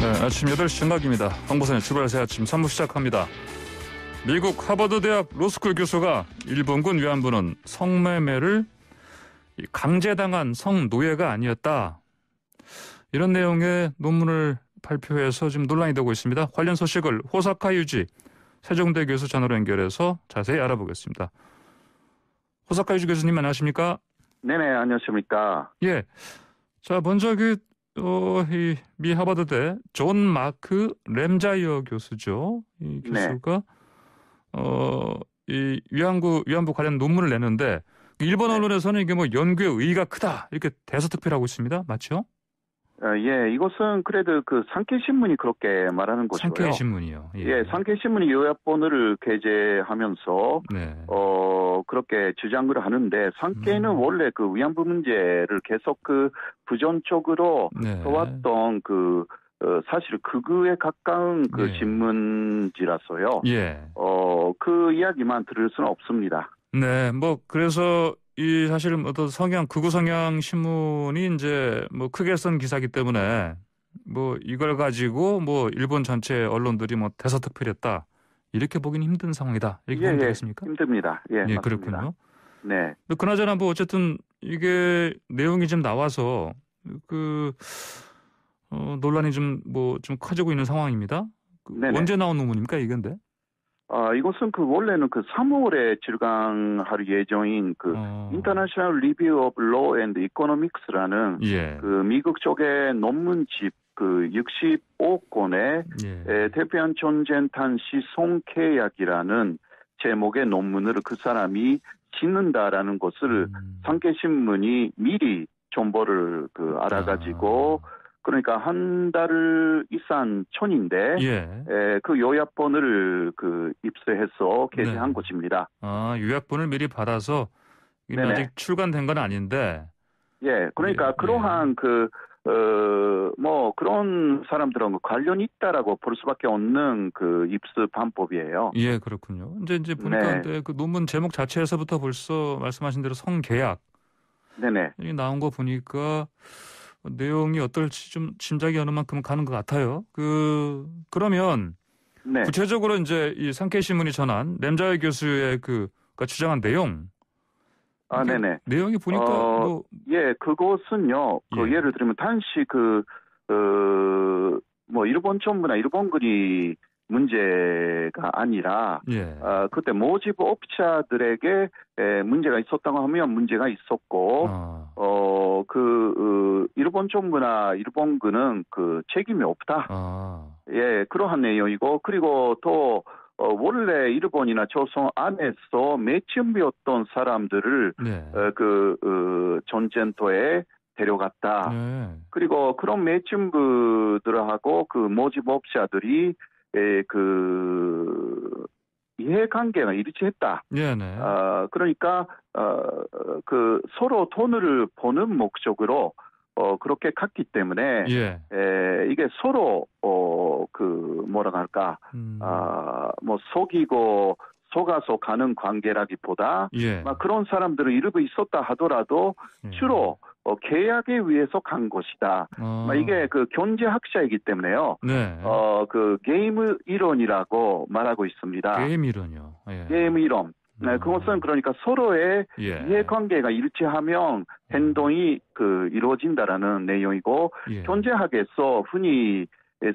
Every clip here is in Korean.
네, 아침 8시 정각입니다. 황보선의 출발새 아침 3부 시작합니다. 미국 하버드 대학 로스쿨 교수가 일본군 위안부는 성매매를 강제당한 성노예가 아니었다. 이런 내용의 논문을 발표해서 지금 논란이 되고 있습니다. 관련 소식을 호사카 유지 세종대 교수 전화로 연결해서 자세히 알아보겠습니다. 호사카 유지 교수님 안녕하십니까? 네네, 안녕하십니까? 예. 자, 먼저 이 미 하버드대 존 마크 램자이어 교수죠. 이 교수가 이 위안부 관련 논문을 내는데 일본 언론에서는 이게 뭐 연구의 의의가 크다 이렇게 대서특필하고 있습니다. 맞죠? 예, 이것은 그래도 그 산케이신문이 그렇게 말하는 것이고요. 산케이신문이요. 예, 산케이신문이 요약본을 게재하면서 네. 그렇게 주장을 하는데 산케이는 원래 그 위안부 문제를 계속 그 부정적으로 네. 써왔던 사실 극우에 가까운 그 예. 신문지라서요. 예. 그 이야기만 들을 수는 없습니다. 네, 뭐 그래서 이 사실 어떤 극우 성향 신문이 이제 뭐 크게 쓴 기사기 때문에 뭐 이걸 가지고 뭐 일본 전체 언론들이 뭐 대서특필했다 이렇게 보기는 힘든 상황이다 이렇게 보면 되겠습니까? 힘듭니다. 예, 맞습니다. 그렇군요. 네. 그나저나 뭐 어쨌든 이게 내용이 좀 나와서 논란이 좀 커지고 있는 상황입니다. 언제 나온 논문입니까 이건데? 이것은 원래는 3월에 출간할 예정인 International Review of Law and Economics라는 예. 미국 쪽의 논문집 65권의 예. 대표한 전쟁 탄시 송계약이라는 제목의 논문을 그 사람이 짓는다라는 것을 산케이신문이 미리 정보를 알아가지고 그러니까 한 달 이상 전인데 예. 그 요약본을 입수해서 게재한 네. 것입니다. 요약본을 미리 받아서 이미 아직 출간된 건 아닌데. 예, 그러니까 그러한 그런 사람들하고 관련이 있다라고 볼 수밖에 없는 입수 방법이에요. 예, 그렇군요. 이제 보니까 그 논문 제목 자체에서부터 벌써 말씀하신 대로 성계약. 네네. 이 나온 거 보니까 내용이 어떨지 좀 짐작이 어느 만큼 가는 것 같아요. 그러면 구체적으로 이제 이 산케이 신문이 전한 램자이 교수의 주장한 내용. 네네. 내용이 보니까 예, 그것은요. 예를 들면 단지 일본 정부나 일본군이 문제가 아니라 그때 모집 업자들에게 문제가 있었다고 하면 문제가 있었고 일본 정부나 일본군은 책임이 없다. 예, 그러한 내용이고 그리고 또 원래 일본이나 조선 안에서 매춘부였던 사람들을 전쟁터에 데려갔다. 그리고 그런 매춘부들하고 모집업자들이 이해관계가 일치했다. 그러니까 서로 돈을 버는 목적으로 그렇게 갔기 때문에 이게 서로 속이고 속아서 가는 관계라기보다 그런 사람들은 일부 있었다 하더라도 주로 계약에 의해서 간 것이다. 이게 경제학자이기 때문에요. 게임 이론이라고 말하고 있습니다. 게임 이론이요. 게임 이론. 그것은 그러니까 서로의 이해관계가 일치하면 행동이 이루어진다라는 내용이고 경제학에서 흔히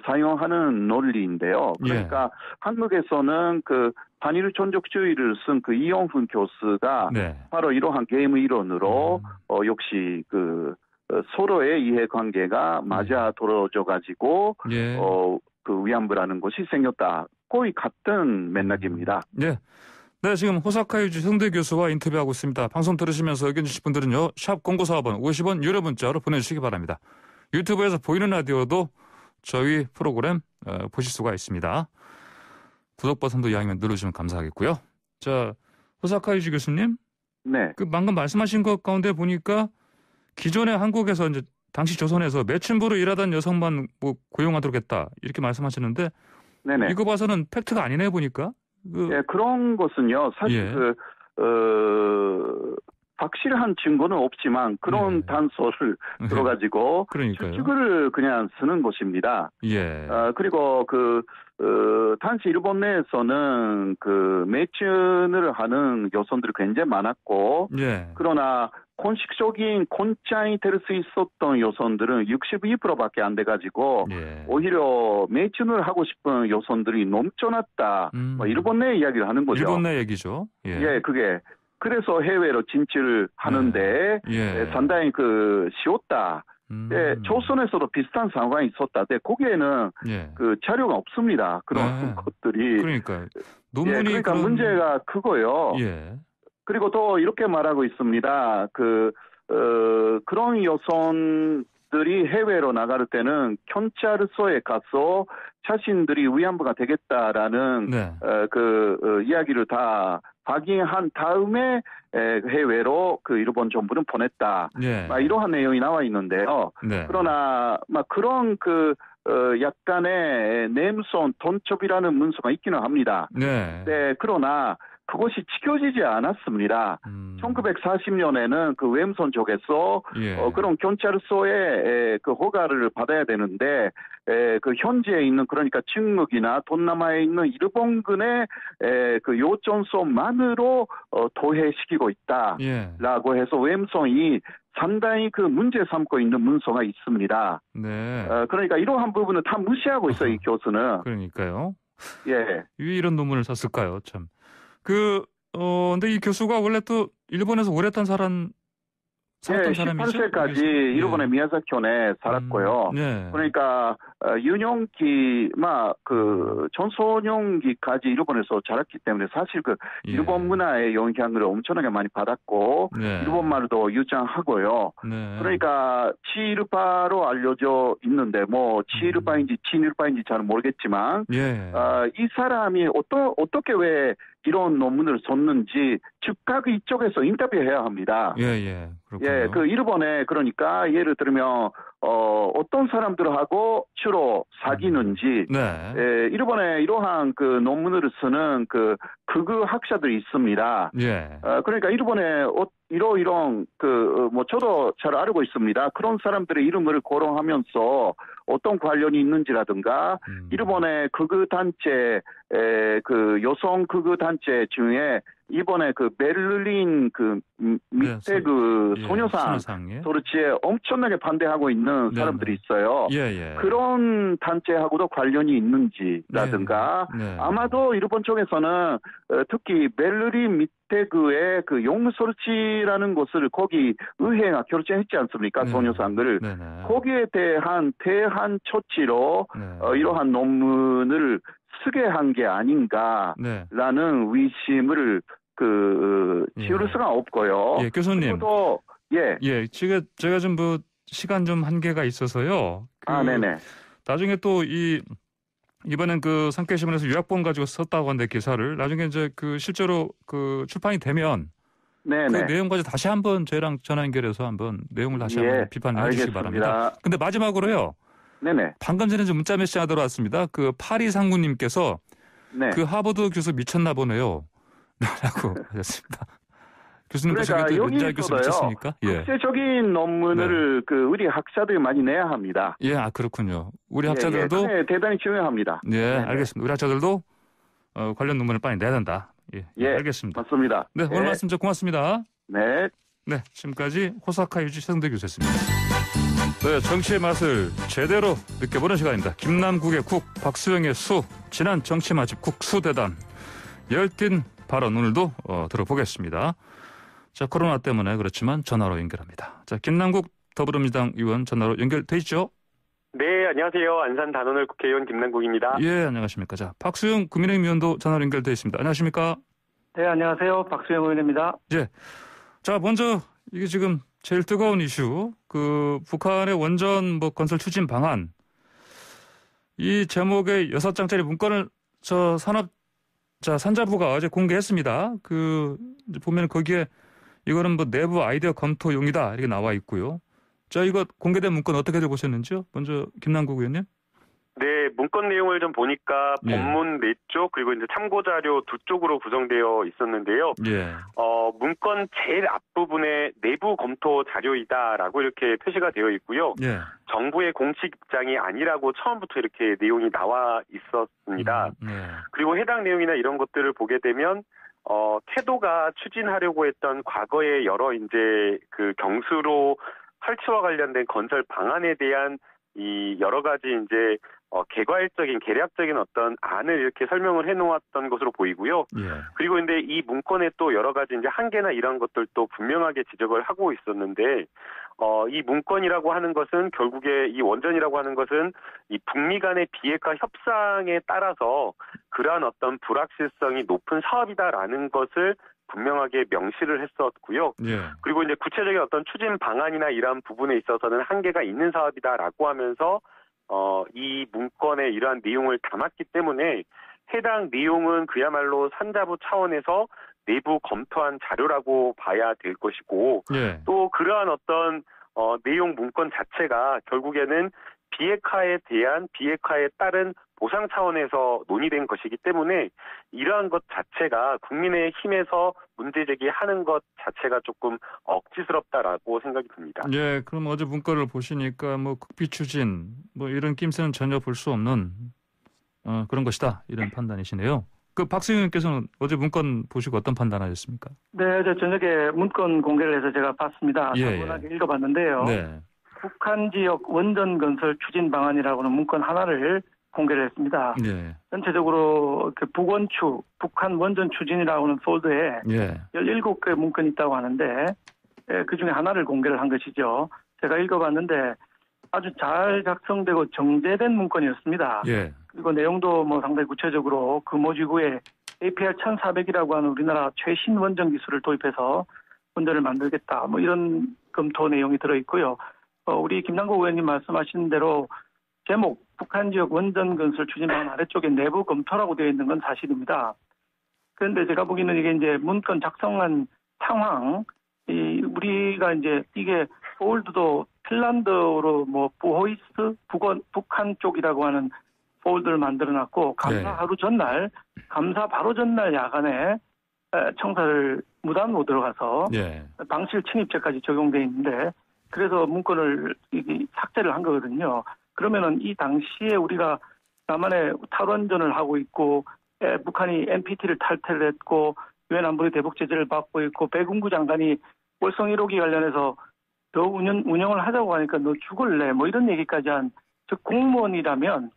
사용하는 논리인데요. 그러니까 한국에서는 반일 종족주의를 쓴 이용훈 교수가 바로 이러한 게임 이론으로 역시 서로의 이해관계가 맞아 떨어져 가지고 위안부라는 것이 생겼다. 거의 같은 맥락입니다. 네, 지금 호사카 유지 성대 교수와 인터뷰하고 있습니다. 방송 들으시면서 의견 주실 분들은요. 샵 0945번 50원 유료 문자로 보내주시기 바랍니다. 유튜브에서 보이는 라디오도 저희 프로그램 보실 수가 있습니다. 구독 버튼도 이왕이면 눌러주시면 감사하겠고요. 자, 호사카 유지 교수님. 방금 말씀하신 것 가운데 보니까 기존에 한국에서 이제 당시 조선에서 매춘부로 일하던 여성만 고용하도록 했다. 이렇게 말씀하시는데 이거 봐서는 팩트가 아니네 보니까. 그런 것은요. 사실 확실한 증거는 없지만 그런 네. 단서를 들어가지고 그러니까요. 추측을 그냥 쓰는 것입니다. 예. 그리고 단지 일본 내에서는 매춘을 하는 여성들이 굉장히 많았고, 예. 그러나 공식적인 혼자이 될 수 있었던 여성들은 62%밖에 안 돼가지고, 예. 오히려 매춘을 하고 싶은 여성들이 넘쳐났다. 뭐 일본 내 이야기를 하는 거죠. 일본 내 얘기죠. 예. 예, 그래서 해외로 진출을 하는데, 예. 상당히 쉬웠다. 네, 조선에서도 비슷한 상황이 있었다. 근데 거기에는 예. 자료가 없습니다. 그런 것들이. 그러니까요. 논문이 예, 그러니까 문제가 그거요. 예. 그리고 또 이렇게 말하고 있습니다. 그런 여성들이 해외로 나갈 때는 경찰서에 가서 자신들이 위안부가 되겠다라는 네. 이야기를 다 확인한 다음에 해외로 일본 정부는 보냈다. 예. 이러한 내용이 나와 있는데요. 네. 그러나 그런 약간의 내무성 돈첩이라는 문서가 있기는 합니다. 네. 네, 그러나 그것이 지켜지지 않았습니다. 1940년에는 웨임선 쪽에서 예. 그런 경찰서의 허가를 받아야 되는데 현지에 있는 그러니까 중국이나 동남아에 있는 일본군의 요청서만으로 도해시키고 있다라고 예. 해서 웨임선이 상당히 문제 삼고 있는 문서가 있습니다. 네. 그러니까 이러한 부분은 다 무시하고 있어요, 이 교수는. 그러니까요. 예. 왜 이런 논문을 썼을까요, 참. 근데 이 교수가 원래 또 일본에서 오랫동안 살았던 사람이죠? 18세까지 일본의 미야자키현에 살았고요. 네. 그러니까 유년기, 청소년기까지 일본에서 자랐기 때문에 사실 일본 문화의 영향을 엄청나게 많이 받았고 네. 일본말도 유창하고요. 네. 그러니까 치일파로 알려져 있는데 치일파인지 친일파인지 잘 모르겠지만 예. 이 사람이 어떻게 왜 이런 논문을 썼는지 즉각 이쪽에서 인터뷰해야 합니다. 예. 그렇군요. 예, 일본에 그러니까 예를 들면 어떤 사람들하고 주로 사귀는지 네. 일본에 이러한 논문을 쓰는 극우 학자들이 있습니다. 예. 그러니까 일본에 이런 저도 잘 알고 있습니다. 그런 사람들의 이름을 거론하면서 어떤 관련이 있는지라든가 일본의 극우 단체 여성 극우 단체 중에 이번에 베를린 밑에 소녀상 예. 도르치에 엄청나게 반대하고 있는 사람들이 있어요. 예. 그런 단체하고도 관련이 있는지라든가 네. 아마도 일본 쪽에서는 특히 베를린 밑에의 용서르치라는 곳을 거기 의회가 결정했지 않습니까? 네. 소녀상을. 네네. 거기에 대한 대한 처치로 네. 이러한 논문을 쓰게 한 게 아닌가라는 네. 의심을 지울 수가 없고요. 예, 교수님. 또 예, 제가 좀 시간 좀 한계가 있어서요. 네네. 나중에 또 이번엔 산케이신문에서 요약본 가지고 썼다고 하는데 기사를 나중에 이제 실제로 출판이 되면 네네. 그 내용까지 다시 한번 저희랑 전화 연결해서 한번 내용을 다시 한번 비판해 주시기 바랍니다. 근데 마지막으로요. 네네. 방금 전에 좀 문자 메시지가 들어왔습니다. 파리상구님께서 네. 하버드 교수 미쳤나 보네요. 라고 하셨습니다. 교수님 그러니까 보시기에도 여기 문자 교수 미쳤습니까? 예. 국제적인 논문을 우리 학자들이 많이 내야 합니다. 예, 그렇군요. 우리 학자들도 네, 대단히 중요합니다. 네, 네네. 알겠습니다. 우리 학자들도 관련 논문을 빨리 내야 된다. 예, 알겠습니다. 맞습니다. 네, 오늘 말씀 좀 고맙습니다. 네. 네, 지금까지 호사카 유지 최성대 교수였습니다. 네, 정치의 맛을 제대로 느껴보는 시간입니다. 김남국의 국, 박수영의 수, 지난 정치 맛집 국수대담 열띤 발언 오늘도 들어보겠습니다. 자, 코로나 때문에 그렇지만 전화로 연결합니다. 자, 김남국 더불어민주당 의원 전화로 연결돼 있죠? 네, 안녕하세요. 안산 단원을 국회의원 김남국입니다. 예, 안녕하십니까. 자, 박수영 국민의힘 의원도 전화로 연결돼 있습니다. 안녕하십니까? 네, 안녕하세요. 박수영 의원입니다. 예. 자, 먼저 이게 지금 제일 뜨거운 이슈, 북한의 원전 건설 추진 방안. 이 제목의 6장짜리 문건을 산자부가 어제 공개했습니다. 이제 보면 거기에 이거는 내부 아이디어 검토용이다 이렇게 나와 있고요. 자, 이거 공개된 문건 어떻게들 보셨는지요? 먼저 김남국 의원님. 네, 문건 내용을 좀 보니까 예. 본문 4쪽 그리고 이제 참고 자료 2쪽으로 구성되어 있었는데요. 예. 문건 제일 앞부분에 내부 검토 자료이다라고 이렇게 표시가 되어 있고요. 예. 정부의 공식 입장이 아니라고 처음부터 이렇게 내용이 나와 있었습니다. 예. 그리고 해당 내용이나 이런 것들을 보게 되면 태도가 추진하려고 했던 과거의 여러 이제 그 경수로 설치와 관련된 건설 방안에 대한 이 여러 가지 이제 개괄적인 계략적인 어떤 안을 이렇게 설명을 해놓았던 것으로 보이고요. 예. 그리고 근데 이 문건에 또 여러 가지 이제 한계나 이런 것들도 분명하게 지적을 하고 있었는데 이 문건이라고 하는 것은 결국에 이 원전이라고 하는 것은 이 북미 간의 비핵화 협상에 따라서 그러한 어떤 불확실성이 높은 사업이다라는 것을 분명하게 명시를 했었고요. 예. 그리고 이제 구체적인 어떤 추진 방안이나 이러한 부분에 있어서는 한계가 있는 사업이다라고 하면서 이 문건에 이러한 내용을 담았기 때문에 해당 내용은 그야말로 산자부 차원에서 내부 검토한 자료라고 봐야 될 것이고 예. 또 그러한 어떤 내용 문건 자체가 결국에는 비핵화에 따른 보상 차원에서 논의된 것이기 때문에 이러한 것 자체가 국민의힘에서 문제 제기하는 것 자체가 조금 억지스럽다라고 생각이 듭니다. 예, 그럼 어제 문건을 보시니까 뭐 국비 추진 뭐 이런 낌새는 전혀 볼 수 없는 그런 것이다 이런 판단이시네요. 그 박수영 의원께서는 어제 문건 보시고 어떤 판단하셨습니까? 네, 어제 저녁에 문건 공개를 해서 제가 봤습니다. 예, 차분하게 읽어봤는데요. 네. 북한 지역 원전 건설 추진 방안이라고는 문건 하나를 공개를 했습니다. 예. 전체적으로 그 북원추, 북한 원전 추진이라고는 폴더에 예. 17개 문건이 있다고 하는데 그중에 하나를 공개를 한 것이죠. 제가 읽어봤는데 아주 잘 작성되고 정제된 문건이었습니다. 예. 그리고 내용도 뭐 상당히 구체적으로 금호지구에 APR 1400이라고 하는 우리나라 최신 원전 기술을 도입해서 원전을 만들겠다. 뭐 이런 검토 내용이 들어있고요. 우리 김남국 의원님 말씀하신 대로 제목 북한 지역 원전 건설 추진 방안 아래쪽에 내부 검토라고 되어 있는 건 사실입니다. 그런데 제가 보기에는 이게 이제 문건 작성한 상황, 우리가 이제 이게 폴드도 핀란드로 뭐 부호이스 북한 쪽이라고 하는 폴드를 만들어놨고 감사 감사 바로 전날 야간에 청사를 무단으로 들어가서 예. 방실 침입죄까지 적용돼 있는데 그래서 문건을 삭제를 한 거거든요. 그러면은 이 당시에 우리가 남한에 탈원전을 하고 있고 북한이 NPT를 탈퇴를 했고 유엔 안보리 대북 제재를 받고 있고 배군구 장관이 월성 1호기 관련해서 더 운영을 하자고 하니까 너 죽을래 뭐 이런 얘기까지 한 즉 공무원이라면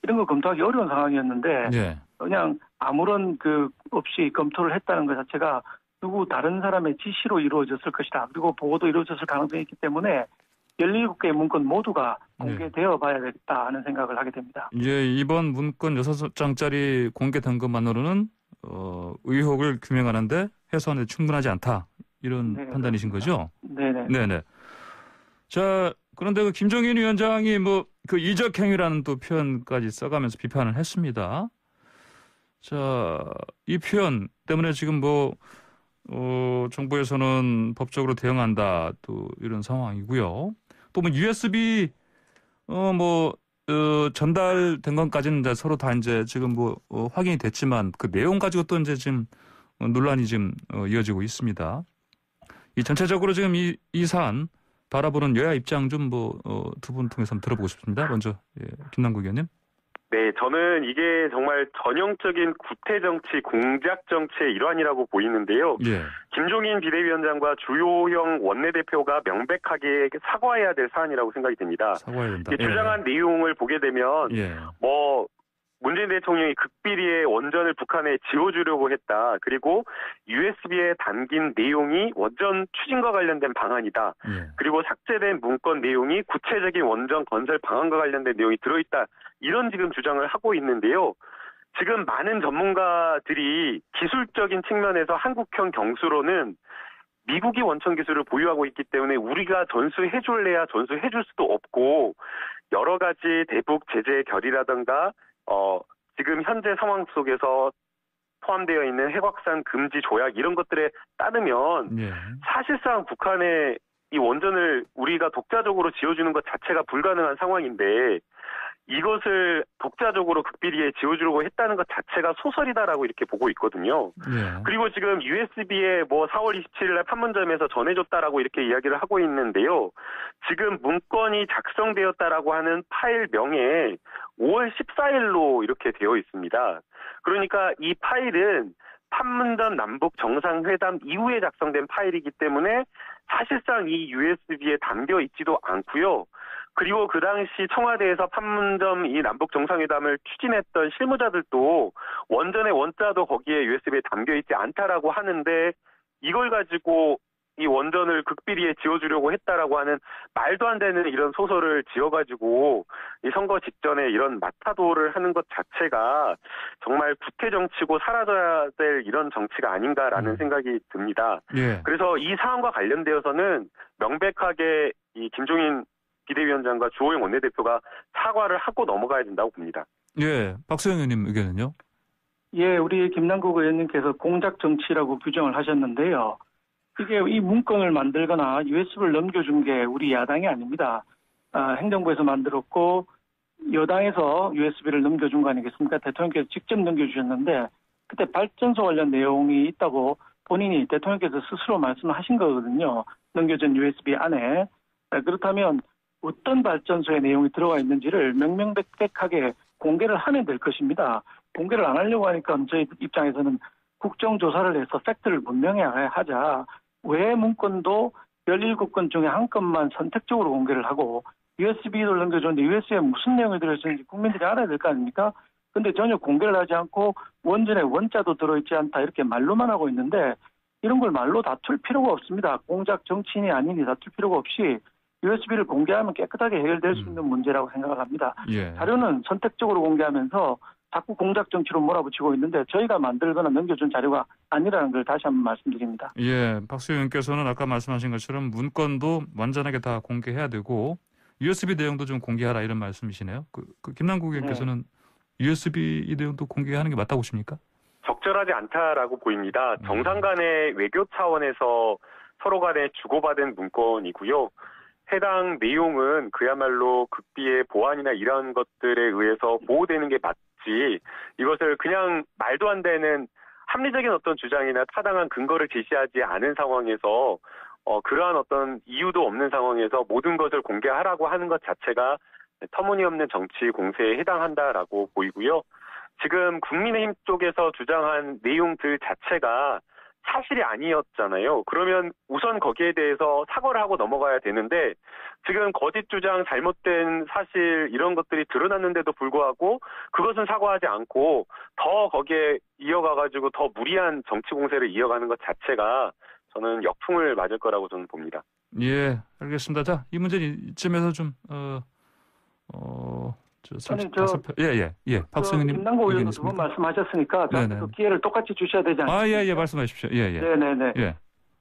이런 거 검토하기 어려운 상황이었는데 예. 그냥 아무런 없이 검토를 했다는 것 자체가 누구 다른 사람의 지시로 이루어졌을 것이다. 그리고 보고도 이루어졌을 가능성이 있기 때문에 17개의 문건 모두가 공개되어 봐야 되겠다 하는 생각을 하게 됩니다. 예, 이번 문건 6장짜리 공개된 것만으로는 의혹을 규명하는데 해소하는데 충분하지 않다. 이런 네, 판단이신 거죠? 네네. 네네. 자, 그런데 그 김종인 위원장이 뭐 그 이적행위라는 또 표현까지 써가면서 비판을 했습니다. 자, 이 표현 때문에 지금 정부에서는 법적으로 대응한다 또 이런 상황이고요. 또 뭐 USB 전달된 것까지는 이제 서로 다 이제 지금 확인이 됐지만 그 내용 가지고 또 이제 지금 논란이 지금 이어지고 있습니다. 이 전체적으로 지금 이 사안 바라보는 여야 입장 좀 두 분 통해서 한번 들어보고 싶습니다. 먼저 김남국 의원님. 네, 저는 이게 정말 전형적인 구태정치, 공작정치의 일환이라고 보이는데요. 예. 김종인 비대위원장과 주요형 원내대표가 명백하게 사과해야 될 사안이라고 생각이 듭니다. 사과해야 된다. 주장한 내용을 보게 되면 문재인 대통령이 극비리에 원전을 북한에 지어주려고 했다. 그리고 USB에 담긴 내용이 원전 추진과 관련된 방안이다. 그리고 삭제된 문건 내용이 구체적인 원전 건설 방안과 관련된 내용이 들어있다. 이런 지금 주장을 하고 있는데요. 지금 많은 전문가들이 기술적인 측면에서 한국형 경수로는 미국이 원천 기술을 보유하고 있기 때문에 우리가 전수해줄래야 전수해줄 수도 없고 여러 가지 대북 제재 결의라든가 지금 현재 상황 속에서 포함되어 있는 핵확산 금지 조약 이런 것들에 따르면 사실상 북한의 이 원전을 우리가 독자적으로 지어주는 것 자체가 불가능한 상황인데 이 이것을 독자적으로 극비리에 지어주려고 했다는 것 자체가 소설이다라고 이렇게 보고 있거든요. 예. 그리고 지금 USB에 뭐 4월 27일 날 판문점에서 전해줬다라고 이렇게 이야기를 하고 있는데요. 지금 문건이 작성되었다라고 하는 파일명에 5월 14일로 이렇게 되어 있습니다. 그러니까 이 파일은 판문점 남북 정상회담 이후에 작성된 파일이기 때문에 사실상 이 USB에 담겨 있지도 않고요. 그리고 그 당시 청와대에서 판문점 이 남북 정상회담을 추진했던 실무자들도 원전의 원자도 거기에 USB에 담겨 있지 않다라고 하는데 이걸 가지고 이 원전을 극비리에 지어주려고 했다라고 하는 말도 안 되는 이런 소설을 지어가지고 이 선거 직전에 이런 마타도를 하는 것 자체가 정말 구태 정치고 사라져야 될 이런 정치가 아닌가라는 생각이 듭니다. 예. 그래서 이 사안과 관련되어서는 명백하게 이 김종인 비대위원장과 주호영 원내대표가 사과를 하고 넘어가야 된다고 봅니다. 예, 박수영 의원님 의견은요? 예, 우리 김남국 의원님께서 공작 정치라고 규정을 하셨는데요. 이게 이 문건을 만들거나 USB를 넘겨준 게 우리 야당이 아닙니다. 행정부에서 만들었고 여당에서 USB를 넘겨준 거 아니겠습니까? 대통령께서 직접 넘겨주셨는데 그때 발전소 관련 내용이 있다고 본인이 대통령께서 스스로 말씀하신 거거든요. 넘겨준 USB 안에. 그렇다면 어떤 발전소의 내용이 들어가 있는지를 명명백백하게 공개를 하면 될 것입니다. 공개를 안 하려고 하니까 저희 입장에서는 국정조사를 해서 팩트를 분명하게 하자. 왜 문건도 17건 중에 한 건만 선택적으로 공개를 하고 USB를 넘겨줬는데 USB에 무슨 내용이 들어있는지 국민들이 알아야 될 거 아닙니까? 근데 전혀 공개를 하지 않고 원전에 원자도 들어있지 않다 이렇게 말로만 하고 있는데 이런 걸 말로 다툴 필요가 없습니다. 공작 정치인이 아니니 다툴 필요가 없이 USB를 공개하면 깨끗하게 해결될 수 있는 문제라고 생각을 합니다. 예. 자료는 선택적으로 공개하면서 자꾸 공작 정치로 몰아붙이고 있는데 저희가 만들거나 넘겨준 자료가 아니라는 걸 다시 한번 말씀드립니다. 예, 박수 의원께서는 아까 말씀하신 것처럼 문건도 완전하게 다 공개해야 되고 USB 내용도 좀 공개하라 이런 말씀이시네요. 그 김남국 의원께서는 USB 이 내용도 공개하는 게 맞다고 보십니까? 적절하지 않다라고 보입니다. 정상 간의 외교 차원에서 서로 간에 주고받은 문건이고요. 해당 내용은 그야말로 극비의 보안이나 이런 것들에 의해서 보호되는 게 맞지 이것을 그냥 말도 안 되는 합리적인 어떤 주장이나 타당한 근거를 제시하지 않은 상황에서 그러한 어떤 이유도 없는 상황에서 모든 것을 공개하라고 하는 것 자체가 터무니없는 정치 공세에 해당한다라고 보이고요. 지금 국민의힘 쪽에서 주장한 내용들 자체가 사실이 아니었잖아요. 그러면 우선 거기에 대해서 사과를 하고 넘어가야 되는데 지금 거짓 주장, 잘못된 사실 이런 것들이 드러났는데도 불구하고 그것은 사과하지 않고 더 거기에 이어가가지고 더 무리한 정치 공세를 이어가는 것 자체가 저는 역풍을 맞을 거라고 저는 봅니다. 예, 알겠습니다. 자, 이 문제는 이쯤에서 좀 박수영님 김남국 의원도 두 번 말씀하셨으니까 그 기회를 똑같이 주셔야 되지 않습니까? 예, 말씀하십시오. 네네네. 예.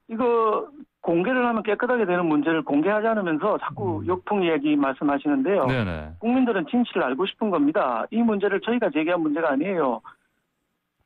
이거 공개를 하면 깨끗하게 되는 문제를 공개하지 않으면서 자꾸 역풍 이야기 말씀하시는데요. 네네. 국민들은 진실을 알고 싶은 겁니다. 이 문제를 저희가 제기한 문제가 아니에요.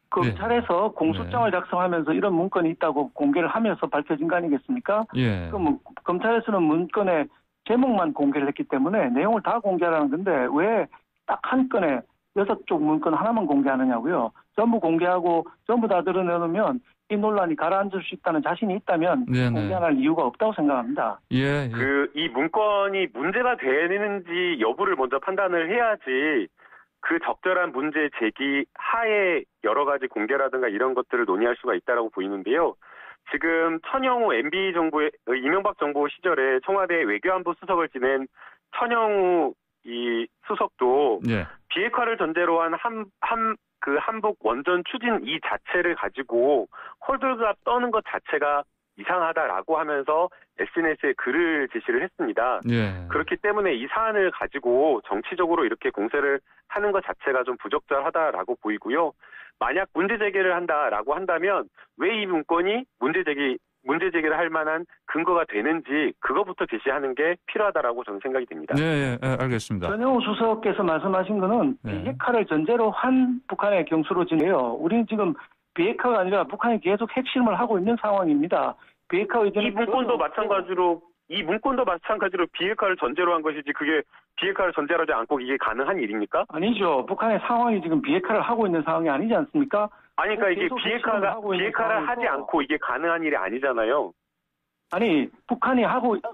검찰에서 공소장을 작성하면서 이런 문건이 있다고 공개를 하면서 밝혀진 거 아니겠습니까? 예. 그럼 검찰에서는 문건의 제목만 공개를 했기 때문에 내용을 다 공개하라는 건데 왜 딱 한 건에 6쪽 문건 하나만 공개하느냐고요. 전부 공개하고 전부 다 드러내놓으면 이 논란이 가라앉을 수 있다는 자신이 있다면 공개할 이유가 없다고 생각합니다. 예. 이 문건이 문제가 되는지 여부를 먼저 판단을 해야지 그 적절한 문제 제기 하에 여러 가지 공개라든가 이런 것들을 논의할 수가 있다라고 보이는데요. 지금 천영우 MB 정부의 이명박 정부 시절에 청와대 외교안보 수석을 지낸 천영우 이 수석도 비핵화를 전제로 한 한북 원전 추진 이 자체를 가지고 홀들갑 떠는 것 자체가 이상하다라고 하면서 SNS에 글을 제시를 했습니다. 그렇기 때문에 이 사안을 가지고 정치적으로 이렇게 공세를 하는 것 자체가 좀 부적절하다라고 보이고요. 만약 문제 제기를 한다라고 한다면 왜 이 문건이 문제 제기를 할 만한 근거가 되는지 그거부터 제시하는 게 필요하다라고 저는 생각이 됩니다. 네, 알겠습니다. 전영우 수석께서 말씀하신 거는 비핵화를 전제로 한 북한의 경수로 지내요. 우리는 지금 비핵화가 아니라 북한이 계속 핵실험을 하고 있는 상황입니다. 비핵화 의견이 이 문건도 마찬가지로 이 문건도 마찬가지로 비핵화를 전제로 한 것이지 그게 비핵화를 전제로 하지 않고 이게 가능한 일입니까? 아니죠. 북한의 상황이 지금 비핵화를 하고 있는 상황이 아니지 않습니까? 아니, 그러니까 이게 비핵화를 하지 않고 이게 가능한 일이 아니잖아요. 아니, 북한이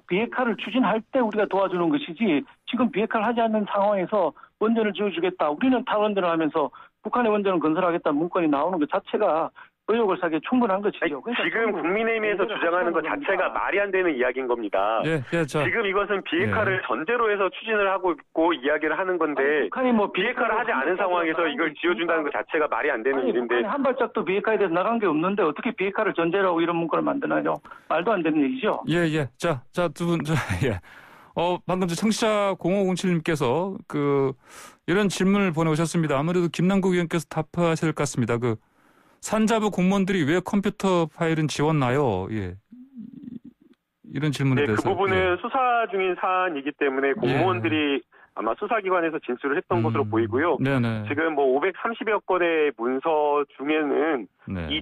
비핵화를 추진할 때 우리가 도와주는 것이지 지금 비핵화를 하지 않는 상황에서 원전을 지어주겠다. 우리는 탈원전을 하면서 북한의 원전을 건설하겠다는 문건이 나오는 것 자체가 의혹을 사기에 충분한 것이죠. 그러니까 지금 국민의힘에서 주장하는 것 자체가 말이 안 되는 이야기인 겁니다. 지금 이것은 비핵화를 전제로 해서 추진을 하고 있고 이야기를 하는 건데 북한이 비핵화를 하지 않은 상황에서 이걸 지어준다는 것 자체가 말이 안 되는 일인데 북한이 한 발짝도 비핵화에 대해서 나간 게 없는데 어떻게 비핵화를 전제로 하고 이런 문건을 만드나요? 말도 안 되는 얘기죠. 자, 두 분, 방금 청취자 0507님께서 이런 질문을 보내오셨습니다. 아무래도 김남국 의원께서 답하셔야 될 것 같습니다. 산자부 공무원들이 왜 컴퓨터 파일은 지웠나요? 이런 질문에 대해서. 그 부분은 수사 중인 사안이기 때문에 공무원들이 아마 수사기관에서 진술을 했던 것으로 보이고요. 네네. 지금 530여 건의 문서 중에는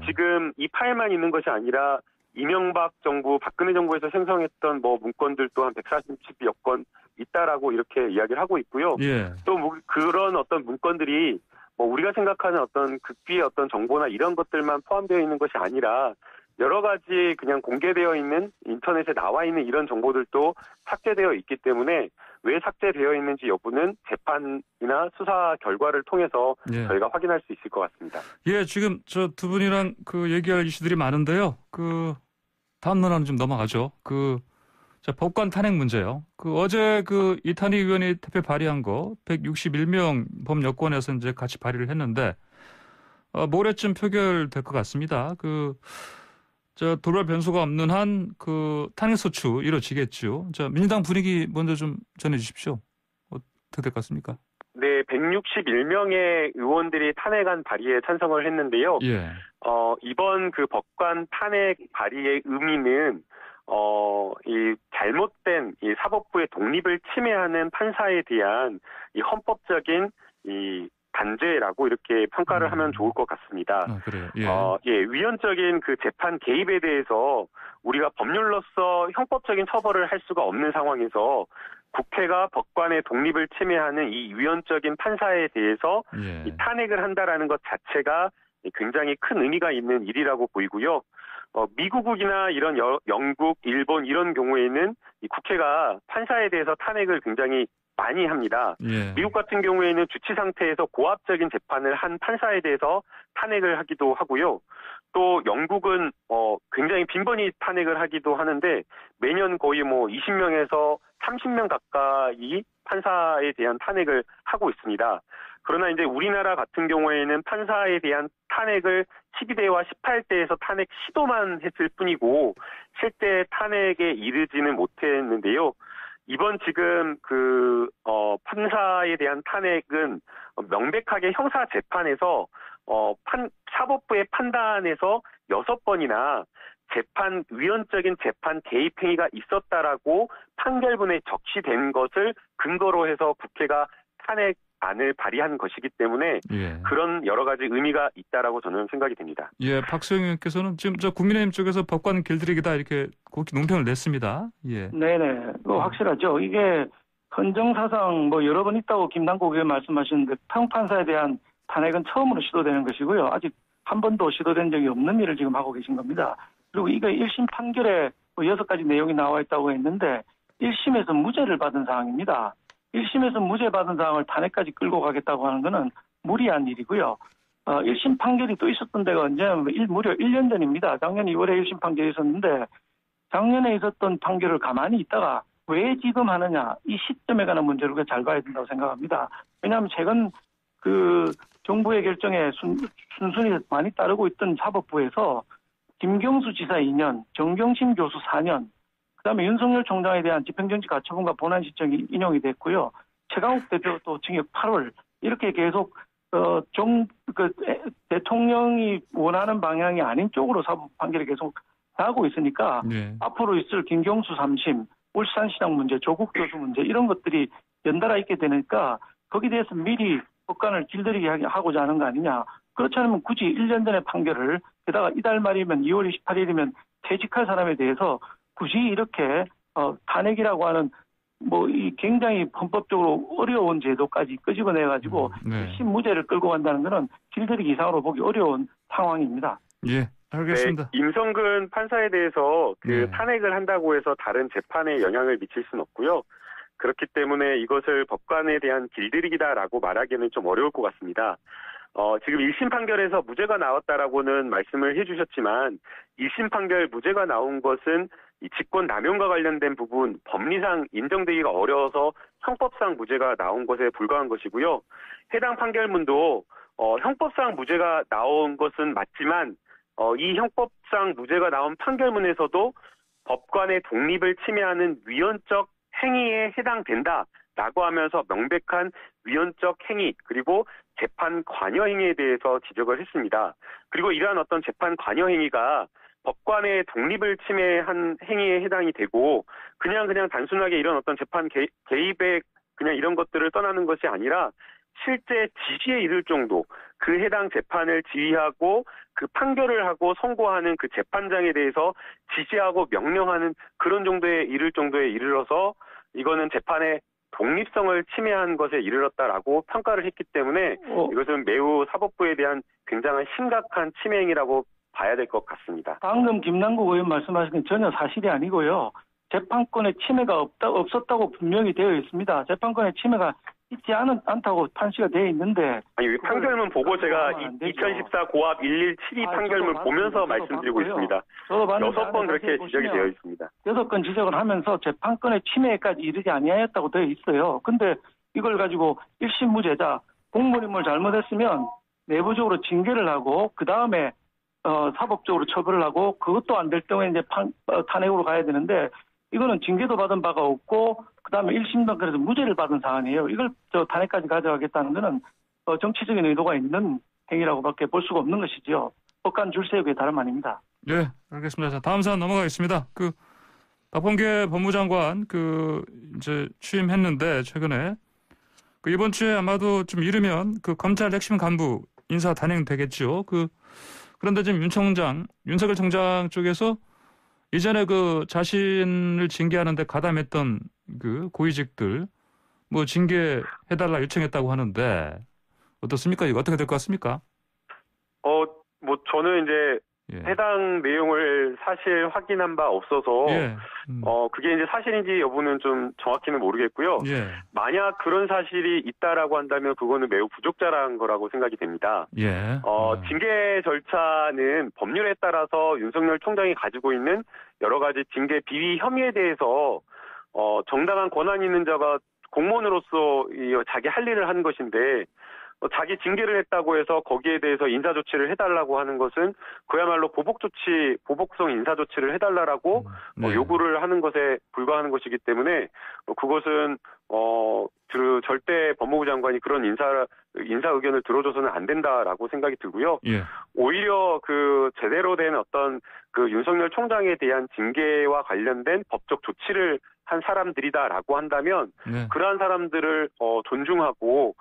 지금 이 파일만 있는 것이 아니라 이명박 정부, 박근혜 정부에서 생성했던 문건들도 한 140여 건 있다라고 이렇게 이야기를 하고 있고요. 또 그런 어떤 문건들이 우리가 생각하는 어떤 극비의 어떤 정보나 이런 것들만 포함되어 있는 것이 아니라 여러 가지 그냥 공개되어 있는 인터넷에 나와 있는 이런 정보들도 삭제되어 있기 때문에 왜 삭제되어 있는지 여부는 재판이나 수사 결과를 통해서 저희가 확인할 수 있을 것 같습니다. 지금 저 두 분이랑 얘기할 이슈들이 많은데요. 다음 논란은 좀 넘어가죠. 법관 탄핵 문제요. 어제 이탄희 의원이 대표 발의한 거 161명 법여권에서 이제 같이 발의를 했는데 모레쯤 표결될 것 같습니다. 돌발 변수가 없는 한 탄핵 소추 이루어지겠죠. 민주당 분위기 먼저 좀 전해 주십시오. 어떻게 될 것 같습니까? 네, 161명의 의원들이 탄핵안 발의에 찬성을 했는데요. 이번 법관 탄핵 발의의 의미는 이 잘못된 이 사법부의 독립을 침해하는 판사에 대한 이 헌법적인 이 단죄라고 이렇게 평가를 하면 좋을 것 같습니다. 그래요. 위헌적인 재판 개입에 대해서 우리가 법률로서 형법적인 처벌을 할 수가 없는 상황에서 국회가 법관의 독립을 침해하는 이 위헌적인 판사에 대해서 이 탄핵을 한다라는 것 자체가 굉장히 큰 의미가 있는 일이라고 보이고요. 미국이나 이런 영국, 일본 이런 경우에는 이 국회가 판사에 대해서 탄핵을 굉장히 많이 합니다. 미국 같은 경우에는 주치 상태에서 고압적인 재판을 한 판사에 대해서 탄핵을 하기도 하고요. 또 영국은 굉장히 빈번히 탄핵을 하기도 하는데 매년 거의 20명에서 30명 가까이 판사에 대한 탄핵을 하고 있습니다. 그러나 이제 우리나라 같은 경우에는 판사에 대한 탄핵을 12대와 18대에서 탄핵 시도만 했을 뿐이고 실제 탄핵에 이르지는 못했는데요. 이번 지금 판사에 대한 탄핵은 명백하게 형사 재판에서 사법부의 판단에서 6번이나 위헌적인 재판 개입 행위가 있었다라고 판결문에 적시된 것을 근거로 해서 국회가 탄핵안을 발의한 것이기 때문에 그런 여러 가지 의미가 있다라고 저는 생각이 됩니다. 박수영 의원께서는 지금 국민의힘 쪽에서 법관 길들이기다 이렇게 그렇게 논평을 냈습니다. 네네, 확실하죠. 이게 헌정사상 여러 번 있다고 김남국 의원 말씀하시는데 평판사에 대한 탄핵은 처음으로 시도되는 것이고요. 아직 한 번도 시도된 적이 없는 일을 지금 하고 계신 겁니다. 그리고 이게 1심 판결에 6가지 내용이 나와 있다고 했는데 1심에서 무죄를 받은 사항입니다. 1심에서 무죄 받은 사항을 탄핵까지 끌고 가겠다고 하는 것은 무리한 일이고요. 1심 판결이 또 있었던 데가 언제냐면 무려 1년 전입니다. 작년 2월에 1심 판결이 있었는데 작년에 있었던 판결을 가만히 있다가 왜 지금 하느냐 이 시점에 관한 문제를 우리가 잘 봐야 된다고 생각합니다. 왜냐하면 최근 정부의 결정에 순순히 많이 따르고 있던 사법부에서 김경수 지사 2년, 정경심 교수 4년, 그다음에 윤석열 총장에 대한 집행정지 가처분과 본안 시점이 인용이 됐고요. 최강욱 대표 또 징역 8월 이렇게 계속 대통령이 원하는 방향이 아닌 쪽으로 사법 판결이 계속 나오고 있으니까 앞으로 있을 김경수 3심, 울산시장 문제, 조국 교수 문제 이런 것들이 연달아 있게 되니까 거기에 대해서 미리 법관을 길들이게 하고자 하는 거 아니냐. 그렇지 않으면 굳이 1년 전의 판결을 게다가 이달 말이면 2월 28일이면 퇴직할 사람에 대해서 굳이 이렇게 탄핵이라고 하는 이 굉장히 헌법적으로 어려운 제도까지 끄집어내가지고 실무죄를 끌고 간다는 것은 길들이기 이상으로 보기 어려운 상황입니다. 예, 알겠습니다. 네, 임성근 판사에 대해서 탄핵을 한다고 해서 다른 재판에 영향을 미칠 수는 없고요. 그렇기 때문에 이것을 법관에 대한 길들이기다라고 말하기는 좀 어려울 것 같습니다. 지금 1심 판결에서 무죄가 나왔다라고는 말씀을 해주셨지만 1심 판결 무죄가 나온 것은 이 직권 남용과 관련된 부분 법리상 인정되기가 어려워서 형법상 무죄가 나온 것에 불과한 것이고요. 해당 판결문도 형법상 무죄가 나온 것은 맞지만 이 형법상 무죄가 나온 판결문에서도 법관의 독립을 침해하는 위헌적 행위에 해당된다라고 하면서 명백한 위헌적 행위 그리고 재판 관여 행위에 대해서 지적을 했습니다. 그리고 이러한 어떤 재판 관여 행위가 법관의 독립을 침해한 행위에 해당이 되고 그냥 단순하게 이런 어떤 재판 개입에 그냥 이런 것들을 떠나는 것이 아니라 실제 지시에 이를 정도 그 해당 재판을 지휘하고 그 판결을 하고 선고하는 그 재판장에 대해서 지시하고 명령하는 그런 정도에 이를 정도에 이르러서 이거는 재판의 독립성을 침해한 것에 이르렀다라고 평가를 했기 때문에 이것은 매우 사법부에 대한 굉장한 심각한 침해 행위라고 봐야 될 것 같습니다. 방금 김남국 의원 말씀하신 건 전혀 사실이 아니고요. 재판권의 침해가 없었다고 분명히 되어 있습니다. 재판권의 침해가 있지 않다고 판시가 되어 있는데. 아니, 판결문 보고 제가 2014 고압 117이 판결문 보면서 말씀드리고 있습니다. 6번 그렇게 지적이 되어 있습니다. 6건 지적을 하면서 재판권의 침해까지 이르지 아니하였다고 되어 있어요. 근데 이걸 가지고 1심 무죄자, 공무원임을 잘못했으면 내부적으로 징계를 하고 그 다음에 사법적으로 처벌을 하고 그것도 안 될 경우에 이제 탄핵으로 가야 되는데 이거는 징계도 받은 바가 없고 그다음에 1심 단계에서 무죄를 받은 사안이에요. 이걸 탄핵까지 가져가겠다는 것은 정치적인 의도가 있는 행위라고밖에 볼 수가 없는 것이지요. 법관 줄 세우기에 다름 아닙니다. 네, 알겠습니다. 자, 다음 사안 넘어가겠습니다. 박범계 법무장관 이제 취임했는데 최근에 이번 주에 아마도 좀 이르면 검찰 핵심 간부 인사 단행되겠죠. 그런데 지금 윤석열 총장 쪽에서 이전에 자신을 징계하는데 가담했던 고위직들 징계해달라 요청했다고 하는데 어떻습니까? 이거 어떻게 될 것 같습니까? 저는 이제 해당 내용을 사실 확인한 바 없어서 그게 이제 사실인지 여부는 좀 정확히는 모르겠고요. 만약 그런 사실이 있다라고 한다면 그거는 매우 부적절한 거라고 생각이 됩니다. 징계 절차는 법률에 따라서 윤석열 총장이 가지고 있는 여러 가지 징계 비위 혐의에 대해서 정당한 권한 있는 자가 공무원으로서 자기 할 일을 하는 것인데 자기 징계를 했다고 해서 거기에 대해서 인사조치를 해달라고 하는 것은 그야말로 보복성 인사조치를 해달라고 요구를 하는 것에 불과하는 것이기 때문에 그것은 절대 법무부 장관이 그런 인사 의견을 들어줘서는 안 된다라고 생각이 들고요. 오히려 제대로 된 어떤 윤석열 총장에 대한 징계와 관련된 법적 조치를 한 사람들이다라고 한다면 그러한 사람들을 존중하고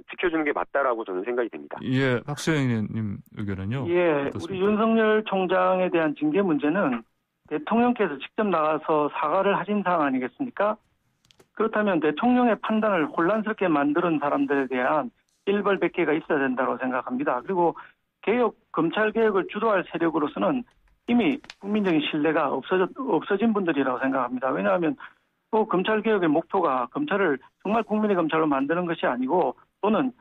지켜주는 게 맞다라고 저는 생각이 됩니다. 예, 박수영님 의견은요? 예, 어떻습니까? 우리 윤석열 총장에 대한 징계 문제는 대통령께서 직접 나가서 사과를 하신 사항 아니겠습니까? 그렇다면 대통령의 판단을 혼란스럽게 만드는 사람들에 대한 일벌백계가 있어야 된다고 생각합니다. 그리고 검찰 개혁을 주도할 세력으로서는 이미 국민적인 신뢰가 없어진 분들이라고 생각합니다. 왜냐하면 검찰 개혁의 목표가 검찰을 정말 국민의 검찰로 만드는 것이 아니고 또는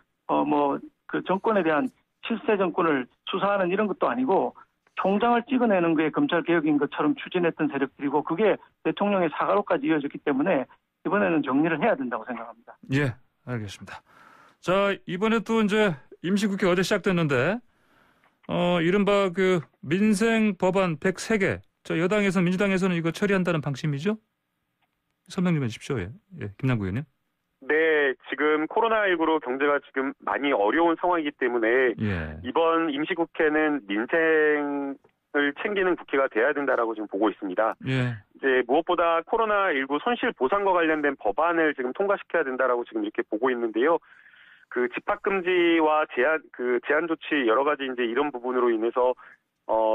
정권에 대한 실세 정권을 수사하는 이런 것도 아니고 총장을 찍어내는 게 검찰 개혁인 것처럼 추진했던 세력들이고 그게 대통령의 사과로까지 이어졌기 때문에 이번에는 정리를 해야 된다고 생각합니다. 예, 알겠습니다. 자, 이번에 또 이제 임시국회 어제 시작됐는데 이른바 민생 법안 103개. 여당에서 민주당에서는 이거 처리한다는 방침이죠? 설명 좀 해주십시오. 예, 김남국 의원님. 네, 지금 코로나19로 경제가 지금 많이 어려운 상황이기 때문에 이번 임시국회는 민생을 챙기는 국회가 돼야 된다라고 지금 보고 있습니다. 이제 무엇보다 코로나19 손실 보상과 관련된 법안을 지금 통과시켜야 된다라고 지금 이렇게 보고 있는데요. 집합금지와 제한 조치 여러 가지 이제 이런 부분으로 인해서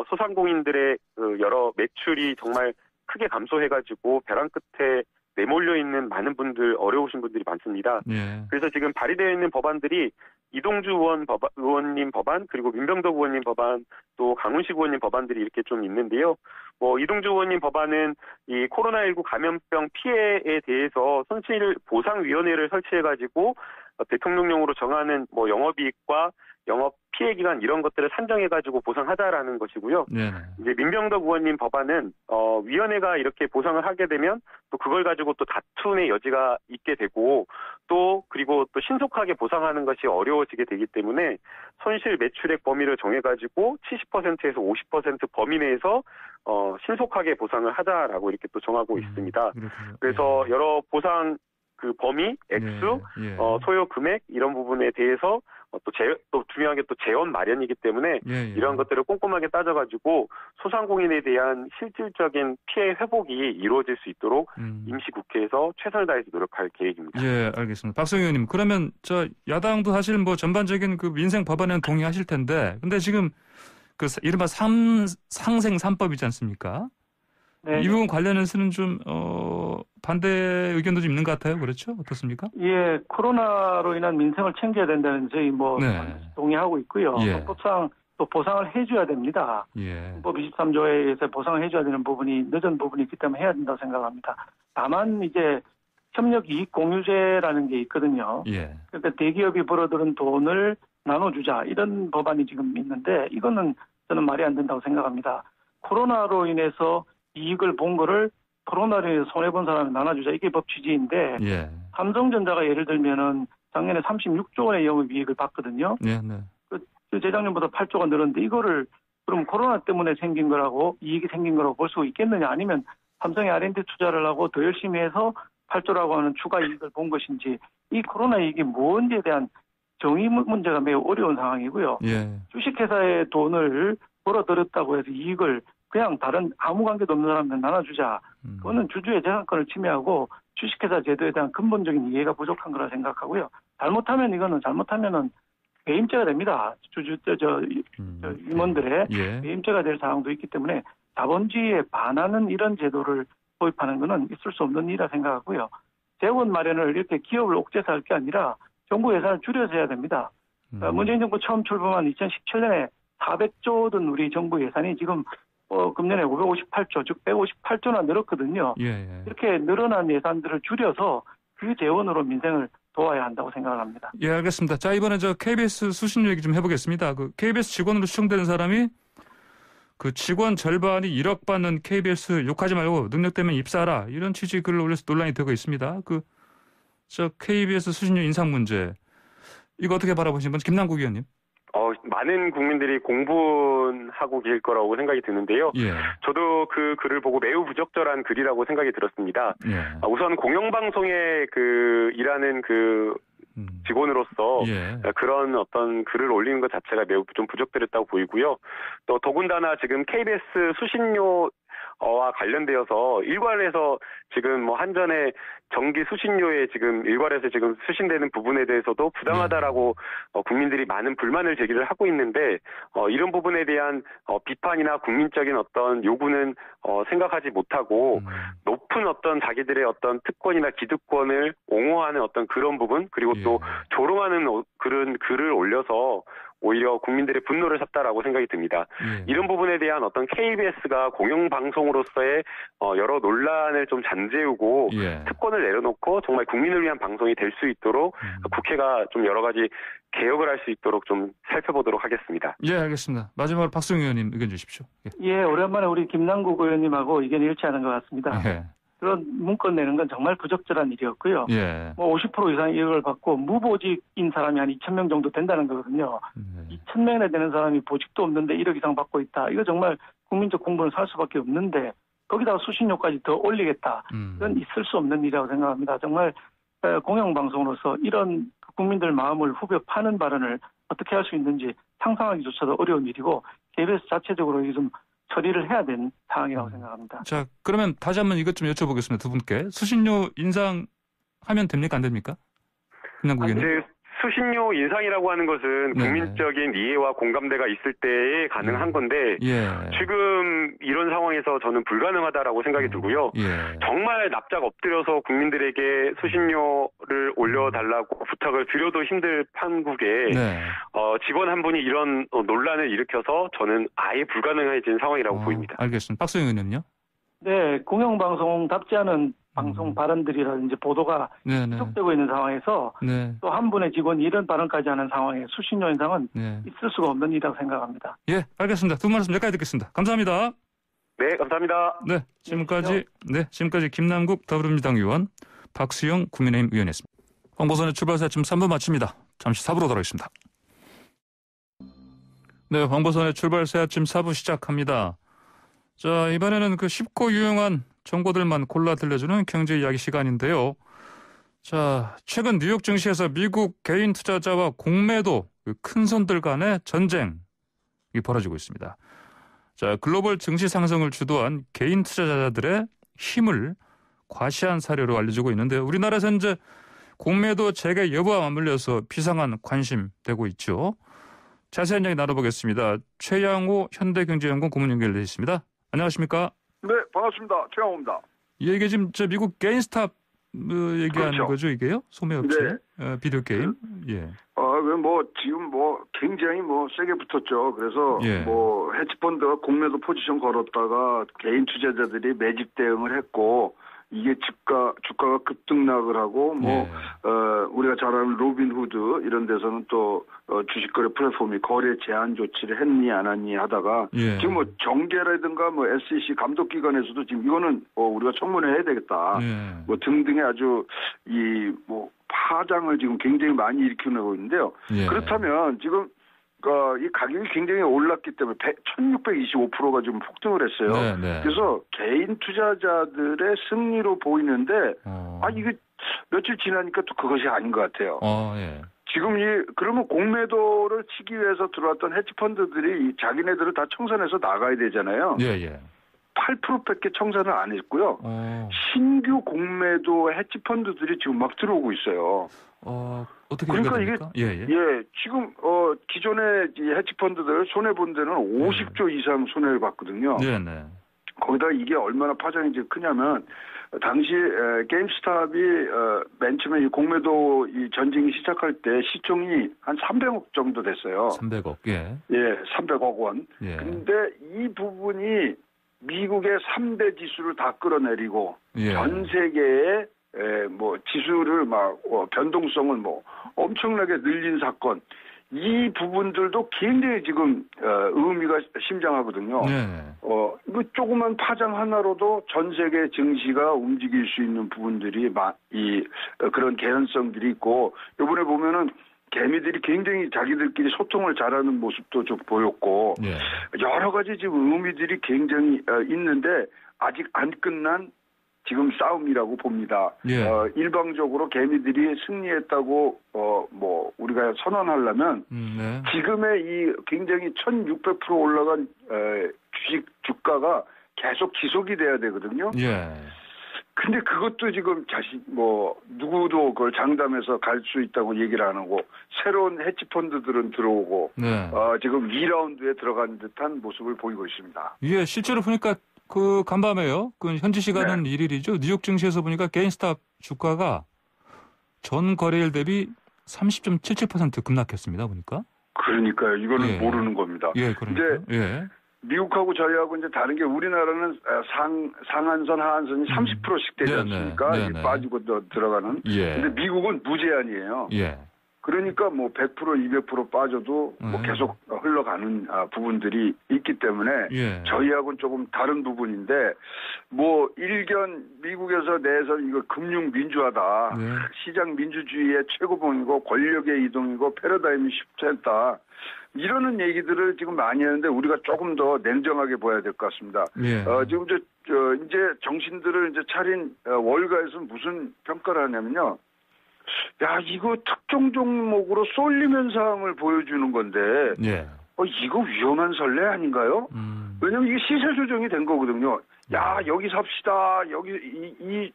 소상공인들의 여러 매출이 정말 크게 감소해가지고 벼랑 끝에 내몰려 있는 많은 분들, 어려우신 분들이 많습니다. 예. 그래서 지금 발의되어 있는 법안들이 이동주 의원님 법안, 그리고 민병덕 의원님 법안, 또 강훈식 의원님 법안들이 이렇게 좀 있는데요. 이동주 의원님 법안은 이 코로나19 감염병 피해에 대해서 손실보상위원회를 설치해가지고 대통령령으로 정하는 영업이익과 영업 피해 기간 이런 것들을 산정해가지고 보상하자라는 것이고요. 네. 이제 민병덕 의원님 법안은 위원회가 이렇게 보상을 하게 되면 또 그걸 가지고 또 다툼의 여지가 있게 되고 그리고 또 신속하게 보상하는 것이 어려워지게 되기 때문에 손실 매출액 범위를 정해가지고 70%에서 50% 범위 내에서 신속하게 보상을 하자라고 이렇게 또 정하고 있습니다. 그렇군요. 그래서 여러 보상 그 범위, 액수, 소요 금액 이런 부분에 대해서 또 중요한 게 또 재원 마련이기 때문에 이런 것들을 꼼꼼하게 따져가지고 소상공인에 대한 실질적인 피해 회복이 이루어질 수 있도록 임시국회에서 최선을 다해서 노력할 계획입니다. 예, 알겠습니다. 박성희 의원님, 그러면 야당도 사실 전반적인 그 민생 법안에는 동의하실 텐데, 근데 지금 그 이른바 상생 3법이지 않습니까? 네. 이 부분 관련해서는 좀 반대 의견도 좀 있는 것 같아요. 그렇죠? 어떻습니까? 예, 코로나로 인한 민생을 챙겨야 된다는 저희 동의하고 있고요. 헌법상 또 보상을 해줘야 됩니다. 헌법 23조에 의해서 보상을 해줘야 되는 부분이 늦은 부분이 있기 때문에 해야 된다고 생각합니다. 다만 이제 협력 이익 공유제라는 게 있거든요. 그러니까 대기업이 벌어들인 돈을 나눠주자 이런 법안이 지금 있는데 이거는 저는 말이 안 된다고 생각합니다. 코로나로 인해서 이익을 본 거를 코로나로 인해서 손해본 사람이 나눠주자. 이게 법 취지인데 삼성전자가 예를 들면은 작년에 36조 원의 영업이익을 봤거든요. 그 재작년보다 8조가 늘었는데 이거를 그럼 코로나 때문에 생긴 거라고 이익이 생긴 거라고 볼 수 있겠느냐 아니면 삼성이 R&D 투자를 하고 더 열심히 해서 8조라고 하는 추가 이익을 본 것인지 이 코로나 이익이 뭔지에 대한 정의 문제가 매우 어려운 상황이고요. 주식회사의 돈을 벌어들였다고 해서 이익을 그냥 다른 아무 관계도 없는 사람들 나눠주자. 그거는 주주의 재산권을 침해하고 주식회사 제도에 대한 근본적인 이해가 부족한 거라 생각하고요. 잘못하면은 배임죄가 됩니다. 임원들의 배임죄가 될 사항도 있기 때문에 자본주의에 반하는 이런 제도를 도입하는 것은 있을 수 없는 일이라 생각하고요. 재원 마련을 이렇게 기업을 옥죄해서 할 게 아니라 정부 예산을 줄여서 해야 됩니다. 문재인 정부 처음 출범한 2017년에 400조 든 우리 정부 예산이 지금 금년에 558조, 즉 158조나 늘었거든요. 이렇게 늘어난 예산들을 줄여서 그 재원으로 민생을 도와야 한다고 생각을 합니다. 예, 알겠습니다. 자, 이번에 KBS 수신료 얘기 좀 해보겠습니다. 그 KBS 직원으로 추정되는 사람이 그 직원 절반이 1억 받는 KBS 욕하지 말고 능력되면 입사하라. 이런 취지 글을 올려서 논란이 되고 있습니다. KBS 수신료 인상 문제. 이거 어떻게 바라보시는 건지 김남국 의원님. 많은 국민들이 공분하고 계실 거라고 생각이 드는데요. 저도 그 글을 보고 매우 부적절한 글이라고 생각이 들었습니다. 우선 공영방송에 일하는 직원으로서 그런 어떤 글을 올리는 것 자체가 매우 좀 부적절했다고 보이고요. 또 더군다나 지금 KBS 수신료와 관련되어서 일괄해서 지금 한전의 정기 수신료에 지금 일괄해서 지금 수신되는 부분에 대해서도 부당하다라고 국민들이 많은 불만을 제기를 하고 있는데 이런 부분에 대한 비판이나 국민적인 어떤 요구는 생각하지 못하고 높은 어떤 자기들의 어떤 특권이나 기득권을 옹호하는 어떤 그런 부분 그리고 또 조롱하는 그런 글을 올려서 오히려 국민들의 분노를 샀다라고 생각이 듭니다. 이런 부분에 대한 어떤 KBS가 공영방송으로서의 여러 논란을 좀 잠재우고 특권을 내려놓고 정말 국민을 위한 방송이 될 수 있도록 국회가 좀 여러 가지 개혁을 할 수 있도록 좀 살펴보도록 하겠습니다. 예, 알겠습니다. 마지막으로 박성희 의원님 의견 주십시오. 오랜만에 우리 김남국 의원님하고 의견이 일치하는 것 같습니다. 그런 문건 내는 건 정말 부적절한 일이었고요. 50% 이상 이익을 받고 무보직인 사람이 한 2,000명 정도 된다는 거거든요. 2,000명이나 되는 사람이 보직도 없는데 1억 이상 받고 있다. 이거 정말 국민적 공분을 살 수밖에 없는데 거기다가 수신료까지 더 올리겠다. 이건 있을 수 없는 일이라고 생각합니다. 정말 공영방송으로서 이런 국민들 마음을 후벼 파는 발언을 어떻게 할 수 있는지 상상하기조차도 어려운 일이고 KBS 자체적으로 이게 좀 처리를 해야 되는 상황이라고 생각합니다. 자, 그러면 다시 한번 이것 좀 여쭤보겠습니다. 두 분께. 수신료 인상하면 됩니까? 안 됩니까? 김남국 의원님. 수신료 인상이라고 하는 것은 국민적인 이해와 공감대가 있을 때에 가능한 건데 지금 이런 상황에서 저는 불가능하다라고 생각이 들고요. 정말 납작 엎드려서 국민들에게 수신료를 올려달라고 부탁을 드려도 힘들 판국에 직원 한 분이 이런 논란을 일으켜서 저는 아예 불가능해진 상황이라고 보입니다. 알겠습니다. 박수영 의원님요? 네, 공영방송답지 않은 방송 발언들이라든지 보도가 계속되고 있는 상황에서 또 한 분의 직원이 이런 발언까지 하는 상황에 수신료 인상은 있을 수가 없는 일이라고 생각합니다. 예, 알겠습니다. 두 분 말씀 여기까지 듣겠습니다. 감사합니다. 네, 감사합니다. 네, 지금까지 김남국 더불어민주당 의원, 박수영 국민의힘 의원이었습니다. 황보선의 출발사 지금 3부 마칩니다. 잠시 4부로 돌아오겠습니다. 네, 황보선의 출발사 아침 4부 시작합니다. 자, 이번에는 그 쉽고 유용한 정보들만 골라 들려주는 경제 이야기 시간인데요. 자, 최근 뉴욕 증시에서 미국 개인 투자자와 공매도 큰 손들 간의 전쟁이 벌어지고 있습니다. 자, 글로벌 증시 상승을 주도한 개인 투자자들의 힘을 과시한 사례로 알려지고 있는데 우리나라에서 현재 공매도 재개 여부와 맞물려서 비상한 관심 되고 있죠. 자세한 이야기 나눠보겠습니다. 최양호 현대경제연구원 고문 연결되어 있습니다. 안녕하십니까? 네, 반갑습니다. 최양호입니다. 이게 지금 미국 게임스탑 얘기하는 거죠, 이게요? 소매업체 비디오 게임. 지금 굉장히 세게 붙었죠. 그래서 헤지펀드가 공매도 포지션 걸었다가 개인 투자자들이 매집 대응을 했고 이게 주가가 급등락을 하고 우리가 잘 아는 로빈후드 이런 데서는 또 주식거래 플랫폼이 거래 제한 조치를 했니 안 했니 하다가 지금 정계라든가 SEC 감독기관에서도 지금 이거는 우리가 청문회 해야 되겠다 등등의 아주 파장을 지금 굉장히 많이 일으키고 있는데요. 그렇다면 지금 이 가격이 굉장히 올랐기 때문에 1625%가 지금 폭등을 했어요. 그래서 개인 투자자들의 승리로 보이는데 이게 며칠 지나니까 또 그것이 아닌 것 같아요. 지금 그러면 공매도를 치기 위해서 들어왔던 헤지펀드들이 자기네들을 다 청산해서 나가야 되잖아요. 8%밖에 청산을 안 했고요. 신규 공매도 헤지펀드들이 지금 막 들어오고 있어요. 어떻게 그러니까 됩니까? 지금 기존의 헤지펀드들 손해 본 데는 50조 이상 손해를 봤거든요. 거기다 이게 얼마나 파장이 크냐면 당시 게임스탑이 맨 처음에 이 공매도 이 전쟁이 시작할 때 시총이 한 300억 정도 됐어요. 300억. 300억 원. 근데 이 부분이 미국의 3대 지수를 다 끌어내리고 전 세계의 지수를 변동성을 엄청나게 늘린 사건. 이 부분들도 굉장히 지금 의미가 심장하거든요. 이거 조그만 파장 하나로도 전 세계 증시가 움직일 수 있는 부분들이 그런 개연성들이 있고 이번에 보면은 개미들이 굉장히 자기들끼리 소통을 잘하는 모습도 좀 보였고 여러 가지 지금 의미들이 굉장히 있는데 아직 안 끝난 지금 싸움이라고 봅니다. 일방적으로 개미들이 승리했다고 우리가 선언하려면 지금의 이 굉장히 1600% 올라간 주가가 계속 지속이 돼야 되거든요. 근데 그것도 지금 누구도 그걸 장담해서 갈 수 있다고 얘기를 안 하고 새로운 헤지펀드들은 들어오고 지금 2라운드에 들어간 듯한 모습을 보이고 있습니다. 실제로 보니까 간밤에요. 현지 시간은 1일이죠. 뉴욕 증시에서 보니까 게임스탑 주가가 전 거래일 대비 30.77% 급락했습니다. 보니까. 그러니까요. 이거는 모르는 겁니다. 그러니까. 미국하고 저희하고 이제 다른 게 우리나라는 상한선, 하한선이 30%씩 되지 않습니까? 빠지고 들어가는. 근데 미국은 무제한이에요. 그러니까 100%, 200% 빠져도 계속 흘러가는 부분들이 있기 때문에 저희하고는 조금 다른 부분인데 일견 미국에서 내서 이거 금융 민주화다. 시장 민주주의의 최고봉이고 권력의 이동이고 패러다임이 쉽다. 이러는 얘기들을 지금 많이 하는데 우리가 조금 더 냉정하게 봐야 될 것 같습니다. 지금 이제 정신들을 차린 월가에서 무슨 평가를 하냐면요. 이거 특정 종목으로 쏠림 현상을 보여주는 건데, 이거 위험한 선례 아닌가요? 왜냐면 이게 시세 조정이 된 거거든요. 야, 여기 삽시다. 여기 이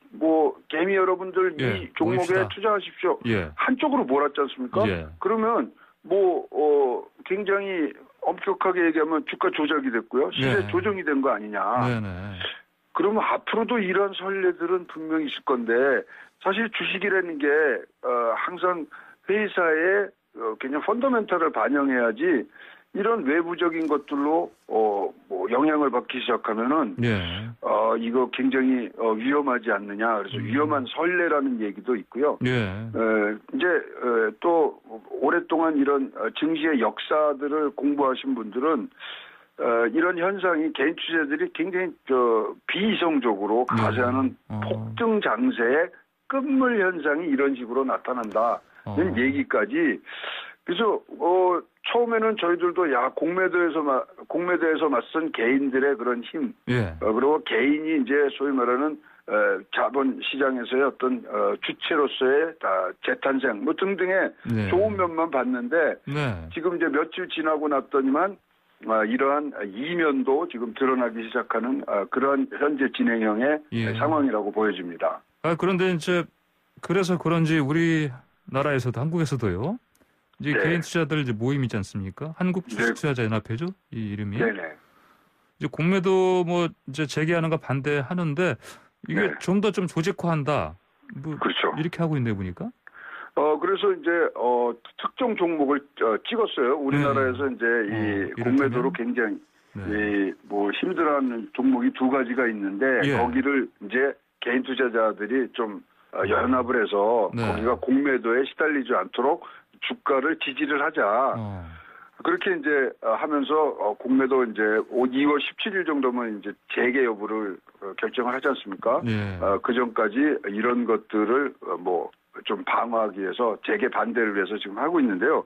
개미 여러분들 이 종목에 모입시다. 투자하십시오. 한쪽으로 몰았지 않습니까? 그러면 굉장히 엄격하게 얘기하면 주가 조작이 됐고요. 시세 조정이 된 거 아니냐. 그러면 앞으로도 이런 선례들은 분명히 있을 건데 사실 주식이라는 게 항상 회사의 그냥 펀더멘탈을 반영해야지 이런 외부적인 것들로 영향을 받기 시작하면은 이거 굉장히 위험하지 않느냐. 그래서 위험한 선례라는 얘기도 있고요. 이제 또 오랫동안 이런 증시의 역사들을 공부하신 분들은 이런 현상이 개인 투자자들이 굉장히 비이성적으로 가세하는 폭등 장세의 끝물 현상이 이런 식으로 나타난다는 얘기까지. 그래서 처음에는 저희들도 공매도에서 맞선 개인들의 그런 힘, 그리고 개인이 이제 소위 말하는 자본 시장에서의 어떤 주체로서의 재탄생 뭐 등등의 좋은 면만 봤는데 지금 이제 며칠 지나고 났더니만 이러한 이면도 지금 드러나기 시작하는 그런 현재 진행형의 상황이라고 보여집니다. 그런데 이제 그래서 그런지 우리나라에서도 한국에서도요. 이제 개인 투자들 이제 모임 있지 않습니까? 한국 주식투자자 연합회죠, 이 이름이. 이제 공매도 뭐 이제 재개하는 거 반대하는데 이게 좀 더 좀 조직화한다. 그렇죠. 이렇게 하고 있네 보니까. 그래서 이제 특정 종목을 찍었어요. 우리나라에서 이제 이 공매도로 굉장히 힘들어하는 종목이 두 가지가 있는데 거기를 이제 개인 투자자들이 좀 연합을 해서 거기가 공매도에 시달리지 않도록 주가를 지지를 하자. 그렇게 이제 하면서 공매도 이제 2월 17일 정도면 이제 재개 여부를 결정을 하지 않습니까? 그 전까지 이런 것들을 좀 방어하기 위해서 재개 반대를 위해서 지금 하고 있는데요.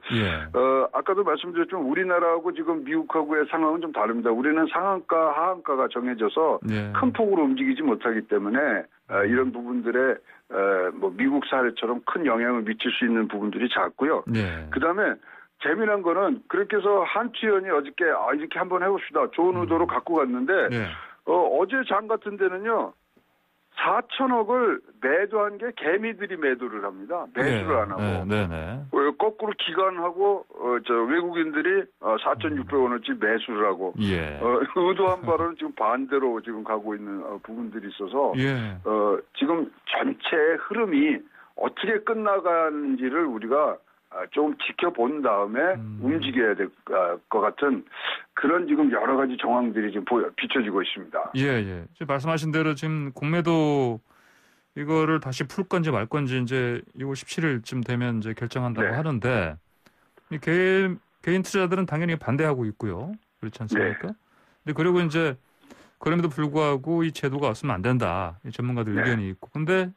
아까도 말씀드렸지만 우리나라하고 지금 미국하고의 상황은 좀 다릅니다. 우리는 상한가, 하한가가 정해져서 큰 폭으로 움직이지 못하기 때문에 이런 부분들에 미국 사례처럼 큰 영향을 미칠 수 있는 부분들이 작고요. 그다음에 재미난 거는 그렇게 해서 한투현이 어저께 이렇게 한번 해봅시다. 좋은 의도로 갖고 갔는데 어제 장 같은 데는요. 4천억을 매도한 게 개미들이 매도를 합니다. 매수를 안 하고. 거꾸로 기관하고 외국인들이 4,600원어치 매수를 하고 의도한 바로는 지금 반대로 지금 가고 있는 부분들이 있어서 지금 전체의 흐름이 어떻게 끝나가는지를 우리가 좀 지켜본 다음에 움직여야 될 것 같은 그런 지금 여러 가지 정황들이 지금 비춰지고 있습니다. 지금 말씀하신 대로 지금 공매도 이거를 다시 풀 건지 말 건지 이제 2월 17일쯤 되면 이제 결정한다고 하는데 개인 투자자들은 당연히 반대하고 있고요. 그렇지 않습니까? 근데 그리고 이제 그럼에도 불구하고 이 제도가 없으면 안 된다. 이 전문가들 의견이 있고. 근데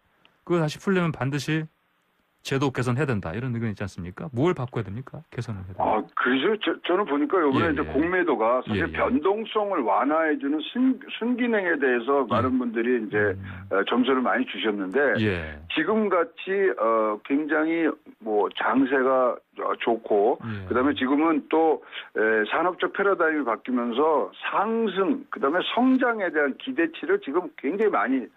그거 다시 풀려면 반드시 제도 개선해야 된다. 이런 의견이 있지 않습니까? 뭘 바꿔야 됩니까? 개선을 해야 됩니까? 그래서 저는 보니까 이번에 이제 공매도가 사실 변동성을 완화해주는 순기능에 대해서 많은 분들이 이제 점수를 많이 주셨는데 지금 같이 굉장히 장세가 좋고 그다음에 지금은 또 산업적 패러다임이 바뀌면서 상승 그다음에 성장에 대한 기대치를 지금 굉장히 많이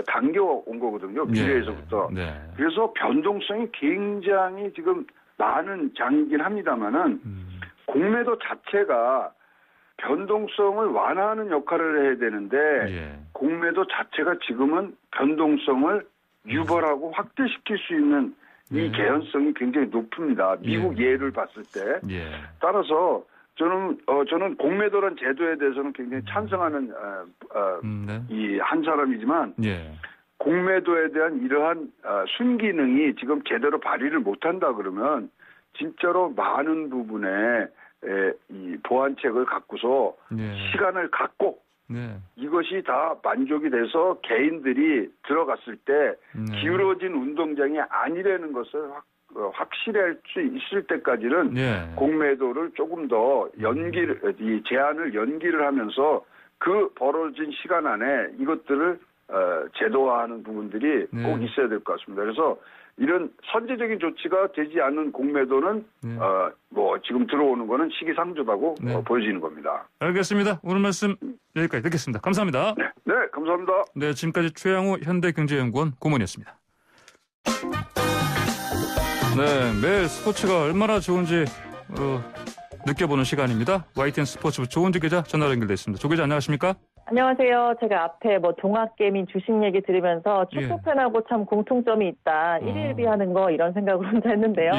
당겨온 거거든요. 미래에서부터. 그래서 변동성이 굉장히 지금 많은 장이긴 합니다만은 공매도 자체가 변동성을 완화하는 역할을 해야 되는데 공매도 자체가 지금은 변동성을 유발하고 확대시킬 수 있는 이 개연성이 굉장히 높습니다. 미국 예를 봤을 때. 따라서 저는 공매도란 제도에 대해서는 굉장히 찬성하는 이 한 사람이지만 공매도에 대한 이러한 순기능이 지금 제대로 발휘를 못한다 그러면 진짜로 많은 부분에 이 보완책을 갖고서 시간을 갖고 이것이 다 만족이 돼서 개인들이 들어갔을 때 기울어진 운동장이 아니라는 것을 확실할 수 있을 때까지는 공매도를 조금 더 제한을 연기를 하면서 그 벌어진 시간 안에 이것들을 제도화하는 부분들이 꼭 있어야 될 것 같습니다. 그래서 이런 선제적인 조치가 되지 않는 공매도는 뭐 지금 들어오는 거는 시기상조라고 보여지는 겁니다. 알겠습니다. 오늘 말씀 여기까지 듣겠습니다. 감사합니다. 네, 감사합니다. 네, 지금까지 최양호 현대경제연구원 고문이었습니다. 네, 매일 스포츠가 얼마나 좋은지 느껴보는 시간입니다. YTN 스포츠부 조은주 기자 전화로 연결돼 있습니다. 조 기자 안녕하십니까? 안녕하세요. 제가 앞에 종합게임 주식 얘기 들으면서 축구팬하고 참 공통점이 있다. 1일 하는 거 이런 생각을 혼자 했는데요.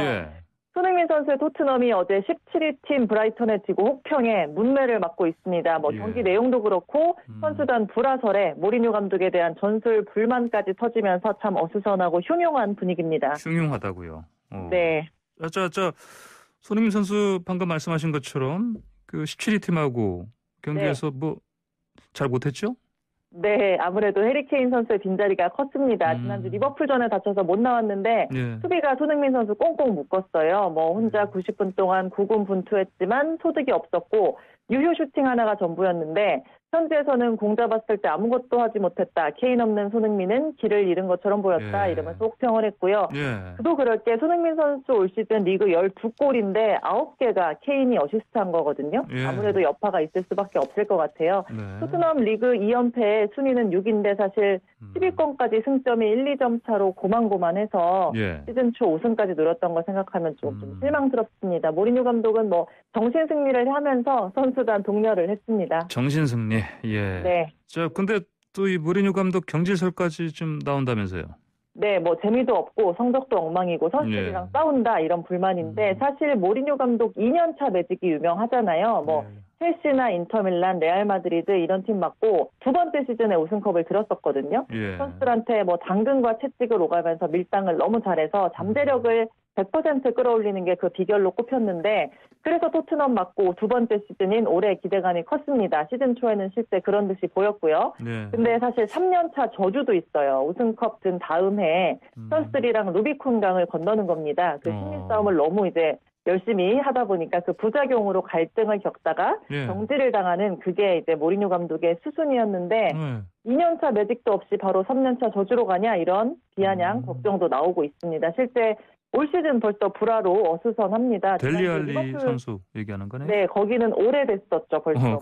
손흥민 선수의 토트넘이 어제 17위 팀 브라이턴에 지고 혹평에 문매를 맞고 있습니다. 경기 내용도 그렇고 선수단 불화설에 모리뉴 감독에 대한 전술 불만까지 터지면서 참 어수선하고 흉흉한 분위기입니다. 흉흉하다고요? 네. 손흥민 선수 방금 말씀하신 것처럼 그 17위 팀하고 경기에서 잘 못했죠? 네, 아무래도 해리 케인 선수의 빈자리가 컸습니다. 지난주 리버풀전에 다쳐서 못 나왔는데 수비가 손흥민 선수 꽁꽁 묶었어요. 혼자 90분 동안 9군 분투했지만 소득이 없었고 유효 슈팅 하나가 전부였는데 현지에서는 공 잡았을 때 아무것도 하지 못했다. 케인 없는 손흥민은 길을 잃은 것처럼 보였다. 이러면서 혹평을 했고요. 그도 그럴 게 손흥민 선수 올 시즌 리그 12골인데 9개가 케인이 어시스트한 거거든요. 아무래도 여파가 있을 수밖에 없을 것 같아요. 토트넘 리그 2연패의 순위는 6인데 사실 10위권까지 승점이 1, 2점 차로 고만고만해서 시즌 초 우승까지 노렸던 걸 생각하면 좀 실망스럽습니다. 모리뉴 감독은 정신승리를 하면서 선수단 독려를 했습니다. 정신승리. 네. 근데 또 이 모리뉴 감독 경질설까지 좀 나온다면서요? 네, 재미도 없고 성적도 엉망이고 선수들이랑 싸운다 이런 불만인데 사실 모리뉴 감독 2년차 매직이 유명하잖아요. 첼시나 인터밀란, 레알 마드리드 이런 팀 맞고 두 번째 시즌에 우승컵을 들었었거든요. 선수들한테 당근과 채찍을 오가면서 밀당을 너무 잘해서 잠재력을 100% 끌어올리는 게 그 비결로 꼽혔는데 그래서 토트넘 맞고 두 번째 시즌인 올해 기대감이 컸습니다. 시즌 초에는 실제 그런 듯이 보였고요. 근데 사실 3년차 저주도 있어요. 우승컵 든 다음 해에 선수들이랑 루비콘강을 건너는 겁니다. 그 심리 싸움을 너무 열심히 하다 보니까 그 부작용으로 갈등을 겪다가 정지를 당하는 그게 모리뉴 감독의 수순이었는데 2년차 매직도 없이 바로 3년차 저주로 가냐 이런 비아냥 걱정도 나오고 있습니다. 실제 올 시즌 벌써 불화로 어수선합니다. 델리 알리 선수 얘기하는 거네? 네, 거기는 오래됐었죠. 벌써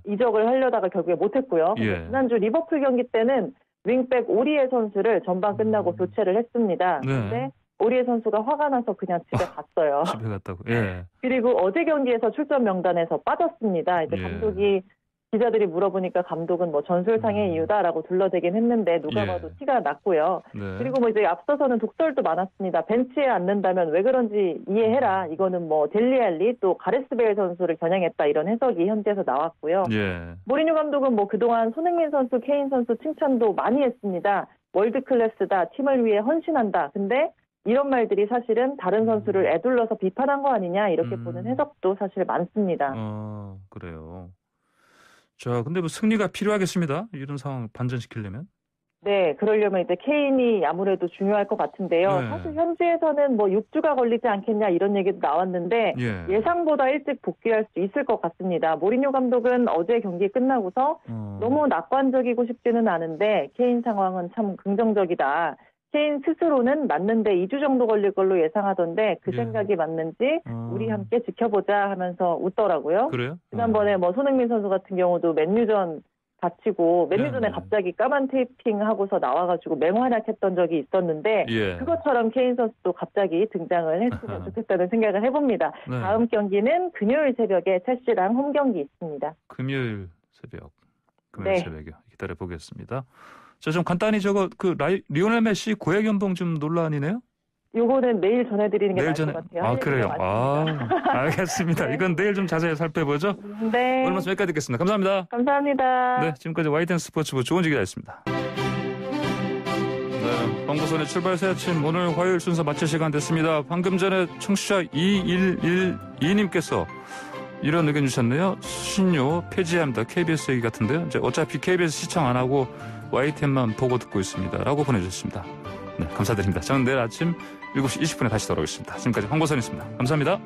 이적을 하려다가 결국에 못했고요. 지난주 리버풀 경기 때는 윙백 오리에 선수를 전반 끝나고 교체를 했습니다. 그런데 오리에 선수가 화가 나서 그냥 집에 갔어요. 집에 갔다고. 그리고 어제 경기에서 출전 명단에서 빠졌습니다. 감독이 기자들이 물어보니까 감독은 전술상의 이유다라고 둘러대긴 했는데 누가 봐도 티가 났고요. 그리고 앞서서는 독설도 많았습니다. 벤치에 앉는다면 왜 그런지 이해해라. 이거는 델리 알리 또 가레스 베일 선수를 겨냥했다 이런 해석이 현지에서 나왔고요. 모리뉴 감독은 그동안 손흥민 선수, 케인 선수 칭찬도 많이 했습니다. 월드 클래스다. 팀을 위해 헌신한다. 근데 이런 말들이 사실은 다른 선수를 애둘러서 비판한 거 아니냐 이렇게 보는 해석도 사실 많습니다. 그래요. 근데 승리가 필요하겠습니다. 이런 상황을 반전시키려면. 네, 그러려면 케인이 아무래도 중요할 것 같은데요. 사실 현지에서는 6주가 걸리지 않겠냐 이런 얘기도 나왔는데 예상보다 일찍 복귀할 수 있을 것 같습니다. 모리뉴 감독은 어제 경기 끝나고서 너무 낙관적이고 싶지는 않은데 케인 상황은 참 긍정적이다. 케인 스스로는 맞는데 2주 정도 걸릴 걸로 예상하던데 그 생각이 맞는지 우리 함께 지켜보자 하면서 웃더라고요. 그래요? 지난번에 손흥민 선수 같은 경우도 맨유전 다치고 맨유전에 갑자기 까만 테이핑 하고서 나와가지고 맹활약했던 적이 있었는데 그것처럼 케인 선수도 갑자기 등장을 했으면 좋겠다는 생각을 해봅니다. 다음 경기는 금요일 새벽에 첼시랑 홈 경기 있습니다. 금요일 새벽이요. 기다려보겠습니다. 좀 간단히 리오넬 메시 고액 연봉 좀 논란이네요? 요거는 내일 전해드리는 게 나을 것 같아요. 그래요? 알겠습니다. 이건 내일 좀 자세히 살펴보죠. 네. 오늘 말씀 여기까지 듣겠습니다. 감사합니다. 감사합니다. 네, 지금까지 YTN 스포츠부 조은지 기자였습니다. 네, 광고선의 출발 새 아침 오늘 화요일 순서 마칠 시간 됐습니다. 방금 전에 청취자 2112님께서 이런 의견 주셨네요. 수신료 폐지합니다. KBS 얘기 같은데요. 어차피 KBS 시청 안 하고 YTN만 보고 듣고 있습니다. 라고 보내주셨습니다. 네, 감사드립니다. 저는 내일 아침 7시 20분에 다시 돌아오겠습니다. 지금까지 황보선이었습니다. 감사합니다.